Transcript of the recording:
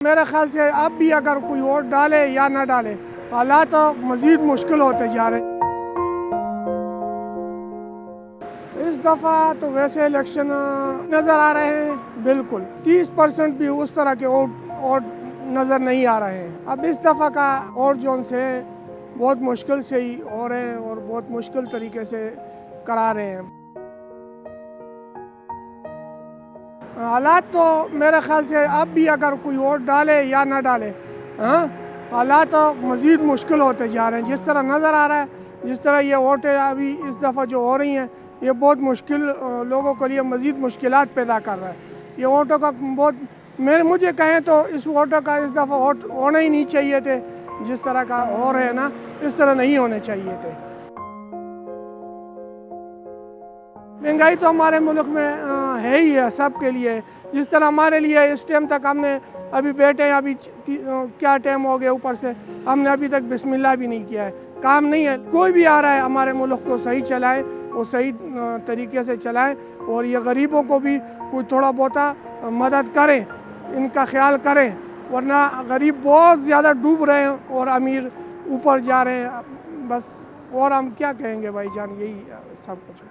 میرے خیال سے اب بھی اگر کوئی ووٹ ڈالے یا نہ ڈالے، حالات مزید مشکل ہوتے جا رہے ہیں۔ اس دفعہ تو ویسے الیکشن نظر آ رہے ہیں، بالکل 30% بھی اس طرح کے ووٹ نظر نہیں آ رہے ہیں۔ اب اس دفعہ کا ووٹ جو سے بہت مشکل سے ہی ہو رہے ہیں اور بہت مشکل طریقے سے کرا رہے ہیں۔ حالات تو میرے خیال سے اب بھی اگر کوئی ووٹ ڈالے یا نہ ڈالے، حالات مزید مشکل ہوتے جا رہے ہیں۔ جس طرح نظر آ رہا ہے، جس طرح یہ ووٹیں ابھی اس دفعہ جو ہو رہی ہیں، یہ بہت مشکل لوگوں کے لیے مزید مشکلات پیدا کر رہا ہے۔ یہ ووٹوں کا مجھے کہیں تو اس ووٹوں کا اس دفعہ ووٹ ہونا ہی نہیں چاہیے تھے۔ جس طرح کا ہو رہے ہیں نا، اس طرح نہیں ہونے چاہیے تھے۔ مہنگائی تو ہمارے ملک میں ہے ہی ہے، سب کے لیے۔ جس طرح ہمارے لیے اس ٹائم تک ہم نے ابھی بیٹھے ہیں، ابھی کیا ٹائم ہو گیا اوپر سے، ہم نے ابھی تک بسم اللہ بھی نہیں کیا ہے۔ کام نہیں ہے، کوئی بھی آ رہا ہے ہمارے ملک کو صحیح چلائے، وہ صحیح طریقے سے چلائیں، اور یہ غریبوں کو بھی کوئی تھوڑا بہتا مدد کریں، ان کا خیال کریں، ورنہ غریب بہت زیادہ ڈوب رہے ہیں اور امیر اوپر جا رہے ہیں۔ بس اور ہم کیا کہیں گے بھائی جان، یہی سب کچھ ہے۔